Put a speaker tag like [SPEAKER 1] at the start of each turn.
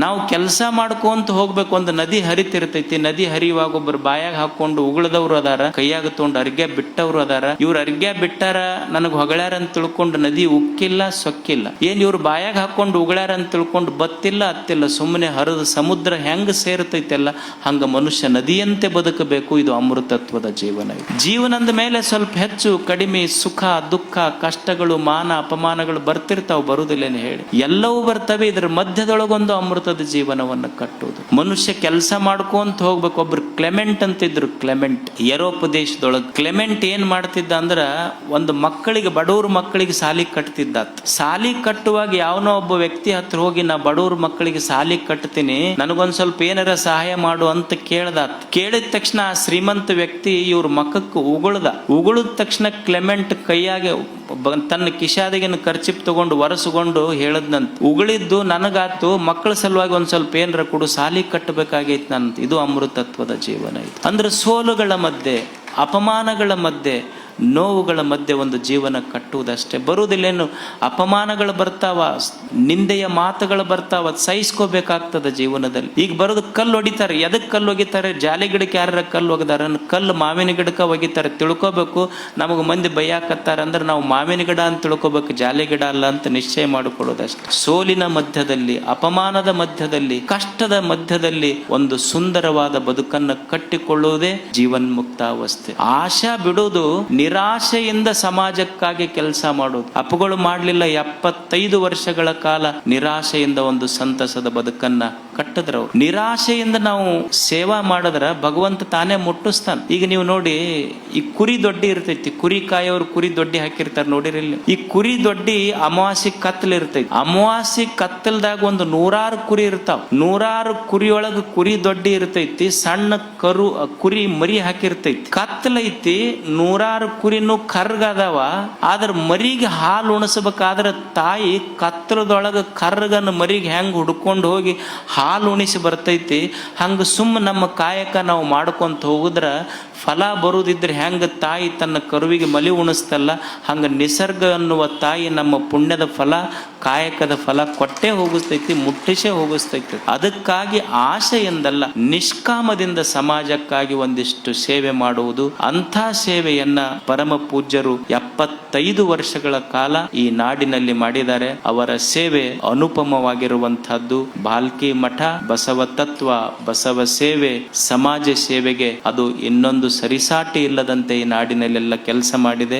[SPEAKER 1] ನಾವು ಕೆಲಸ ಮಾಡ್ಕೊಂತ ಹೋಗ್ಬೇಕು. ಒಂದು ನದಿ ಹರಿತಿರ್ತೈತಿ, ನದಿ ಹರಿಯುವಾಗ ಒಬ್ಬರು ಬಾಯಾಗ ಹಾಕೊಂಡು ಉಗುಳದವ್ರು ಅದಾರ, ಕೈಯಾಗ ತಗೊಂಡು ಅರ್ಗ್ಯ ಬಿಟ್ಟವ್ರು ಅದಾರ. ಇವ್ರು ಅರ್ಗ್ಯ ಬಿಟ್ಟಾರ, ನನಗ್ ಹೊಗಳಾರ ಅಂತ ತಿಳ್ಕೊಂಡು ನದಿ ಉಕ್ಕಿಲ್ಲ ಸೊಕ್ಕಿಲ್ಲ. ಏನ್ ಇವ್ರು ಬಾಯಾಗ ಹಾಕೊಂಡು ಉಗುಳಾರ ಅಂತ ತಿಳ್ಕೊಂಡು ಬತ್ತಿಲ್ಲ ಅತ್ತಿಲ್ಲ, ಸುಮ್ಮನೆ ಹರಿದು ಸಮುದ್ರ ಹೆಂಗ ಸೇರ್ತೈತೆಲ್ಲ ಹಂಗ ಮನುಷ್ಯ ನದಿಯಂತೆ ಬದುಕಬೇಕು. ಇದು ಅಮೃತತ್ವದ ಜೀವನ. ಜೀವನದ ಮೇಲೆ ಸ್ವಲ್ಪ ಹೆಚ್ಚು ಕಡಿಮೆ ಸುಖ ದುಃಖ ಕಷ್ಟಗಳು ಮಾನ ಅಪಮಾನಗಳು ಬರ್ತಿರ್ತಾವ, ಬರುದಿಲ್ಲೇನು ಹೇಳಿ, ಎಲ್ಲವೂ ಬರ್ತವೆ. ಇದ್ರ ಮಧ್ಯದೊಳಗೊಂದು ಅಮೃತದ ಜೀವನವನ್ನು ಕಟ್ಟುವುದು. ಮನುಷ್ಯ ಕೆಲಸ ಮಾಡ್ಕೊಂತ ಹೋಗ್ಬೇಕು. ಒಬ್ರು ಕ್ಲೆಮೆಂಟ್ ಅಂತಿದ್ರು, ಕ್ಲೆಮೆಂಟ್ ಯುರೋಪ್ ದೇಶದೊಳಗೆ. ಕ್ಲೆಮೆಂಟ್ ಏನ್ ಮಾಡ್ತಿದ್ದ ಅಂದ್ರ, ಒಂದು ಮಕ್ಕಳಿಗೆ, ಬಡವ್ರ ಮಕ್ಕಳಿಗೆ ಸಾಲಿ ಕಟ್ತಿದ್ದ. ಸಾಲಿ ಕಟ್ಟುವಾಗ ಯಾವನೋ ಒಬ್ಬ ವ್ಯಕ್ತಿ ಹತ್ರ ಹೋಗಿ, ನಾ ಬಡವ್ರ ಮಕ್ಕಳಿಗೆ ಸಾಲಿ ಕಟ್ತೀನಿ, ನನಗೊಂದ್ ಸ್ವಲ್ಪ ಏನಾರ ಸಹಾಯ ಮಾಡು ಅಂತ ಕೇಳ್ದ. ಕೇಳಿದ ತಕ್ಷಣ ಆ ಶ್ರೀಮಂತ ವ್ಯಕ್ತಿ ಇವ್ರ ಮಕ್ಕಕ್ಕೆ ಉಗುಳದ ತಕ್ಷಣ ಕ್ಲೆಮೆಂಟ್ ಕೈಯಾಗೆ ತನ್ನ ಕಿಶಾದಿಗಿನ ಖರ್ಚಿಪ್ ತಗೊಂಡು ಒರೆಸ್ಕೊಂಡು ಹೇಳದ್ನಂತ, ಉಗುಳಿದ್ದು ನನಗಾತು, ಮಕ್ಕಳ ಸಲುವಾಗಿ ಒಂದ್ ಸ್ವಲ್ಪ ಏನ್ರ ಕೊಡು, ಸಾಲಿ ಕಟ್ಟಬೇಕಾಗೈತ್ ನಂತ. ಇದು ಅಮೃತತ್ವದ ಜೀವನ. ಇದು ಅಂದ್ರೆ ಸೋಲುಗಳ ಮಧ್ಯೆ, ಅಪಮಾನಗಳ ಮಧ್ಯೆ, ನೋವುಗಳ ಮಧ್ಯೆ ಒಂದು ಜೀವನ ಕಟ್ಟುವುದಷ್ಟೇ. ಬರುವುದಿಲ್ಲೇನು, ಅಪಮಾನಗಳು ಬರ್ತಾವ, ನಿಂದೆಯ ಮಾತುಗಳು ಬರ್ತಾವ, ಸಹಿಸ್ಕೋಬೇಕಾಗ್ತದ ಜೀವನದಲ್ಲಿ. ಈಗ ಬರೋದು ಕಲ್ಲು ಹೊಡಿತಾರೆ. ಎದಕ್ ಕಲ್ಲು ಒಗಿತಾರೆ? ಜಾಲಿ ಗಿಡಕ್ಕೆ ಯಾರ ಕಲ್ಲು ಒಗದಾರ? ಕಲ್ಲು ಮಾವಿನ ಗಿಡಕ್ಕೆ ಒಗಿತಾರೆ. ತಿಳ್ಕೊಬೇಕು, ನಮಗೆ ಮಂದಿ ಬೈಯಾಕತ್ತಾರ ಅಂದ್ರೆ ನಾವು ಮಾವಿನ ಗಿಡ ಅಂತ ತಿಳ್ಕೊಬೇಕು, ಜಾಲಿ ಗಿಡ ಅಲ್ಲ ಅಂತ ನಿಶ್ಚಯ ಮಾಡಿಕೊಳ್ಳೋದಷ್ಟೇ. ಸೋಲಿನ ಮಧ್ಯದಲ್ಲಿ, ಅಪಮಾನದ ಮಧ್ಯದಲ್ಲಿ, ಕಷ್ಟದ ಮಧ್ಯದಲ್ಲಿ ಒಂದು ಸುಂದರವಾದ ಬದುಕನ್ನು ಕಟ್ಟಿಕೊಳ್ಳುವುದೇ ಜೀವನ್ಮುಕ್ತಾವಸ್ಥೆ. ಆಶಾ ಬಿಡುವುದು, ನಿರಾಶೆಯಿಂದ ಸಮಾಜಕ್ಕಾಗಿ ಕೆಲಸ ಮಾಡೋದು. ಅಪ್ಪಗಳು ಮಾಡಲಿಲ್ಲ. 75 ವರ್ಷಗಳ ಕಾಲ ನಿರಾಶೆಯಿಂದ ಒಂದು ಸಂತಸದ ಬದುಕನ್ನ ಕಟ್ಟಿದ್ರವ್ರು. ನಿರಾಶೆಯಿಂದ ನಾವು ಸೇವಾ ಮಾಡಿದ್ರ ಭಗವಂತ ತಾನೇ ಮುಟ್ಟಿಸ್ತಾನ. ಈಗ ನೀವು ನೋಡಿ, ಈ ಕುರಿ ದೊಡ್ಡಿ ಇರ್ತೈತಿ, ಕುರಿ ಕಾಯೋರು ಕುರಿ ದೊಡ್ಡಿ ಹಾಕಿರ್ತಾರೆ, ನೋಡಿರಿಲ್ಲ? ಈ ಕುರಿ ದೊಡ್ಡಿ ಅಮಾವಾಸ್ಯೆ ಕತ್ತಲ್ ಇರ್ತೈತಿ. ಅಮಾವಾಸ್ಯೆ ಕತ್ತಲ್ದಾಗ ಒಂದು 100 ಕುರಿ ಇರ್ತಾವ. 100 ಕುರಿಯೊಳಗ ಕುರಿ ದೊಡ್ಡಿ ಇರ್ತೈತಿ, ಸಣ್ಣ ಕುರಿ ಮರಿ ಹಾಕಿರ್ತೈತಿ. ಕತ್ತಲೈತಿ, 100 ಕುರಿನೂ ಕರ್ಗದವ. ಆದ್ರ ಮರಿಗೆ ಹಾಲು ಉಣಿಸಬೇಕಾದ್ರ ತಾಯಿ ಕತ್ತಲದೊಳಗ ಕರ್ಗನ ಮರಿಗೆ ಹೆಂಗ್ ಹುಡ್ಕೊಂಡು ಹೋಗಿ ಹಾಲು ಉಣಿಸಿ ಬರ್ತೈತಿ, ಹಂಗ ಸುಮ್ಮ ನಮ್ಮ ಕಾಯಕ ನಾವು ಮಾಡ್ಕೊಂತ ಹೋಗುದ್ರ ಫಲ ಬರುದಿದ್ರೆ ಹೆಂಗ ತಾಯಿ ತನ್ನ ಕರುವಿಗೆ ಮಲಿ ಉಣಿಸ್ತಲ್ಲ, ಹಂಗ ನಿಸರ್ಗ ಅನ್ನುವ ತಾಯಿ ನಮ್ಮ ಪುಣ್ಯದ ಫಲ, ಕಾಯಕದ ಫಲ ಕೊಟ್ಟೆ ಹೋಗಿಸ್ತೈತಿ, ಮುಟ್ಟಿಸೇ ಹೋಗಿಸ್ತೈತಿ. ಅದಕ್ಕಾಗಿ ಆಶೆಯಿಂದಲ್ಲ, ನಿಷ್ಕಾಮದಿಂದ ಸಮಾಜಕ್ಕಾಗಿ ಒಂದಿಷ್ಟು ಸೇವೆ ಮಾಡುವುದು. ಅಂಥ ಸೇವೆಯನ್ನ ಪರಮ ಪೂಜ್ಯರು 75 ವರ್ಷಗಳ ಕಾಲ ಈ ನಾಡಿನಲ್ಲಿ ಮಾಡಿದ್ದಾರೆ. ಅವರ ಸೇವೆ ಅನುಪಮವಾಗಿರುವಂತಹದ್ದು. ಬಾಲ್ಕಿ ಮಠ ಬಸವ ತತ್ವ, ಬಸವ ಸೇವೆ, ಸಮಾಜ ಸೇವೆಗೆ ಅದು ಇನ್ನೊಂದು ಸರಿಸಾಟಿ ಇಲ್ಲದಂತೆ ಈ ನಾಡಿನಲ್ಲೆಲ್ಲ ಕೆಲಸ ಮಾಡಿದೆ.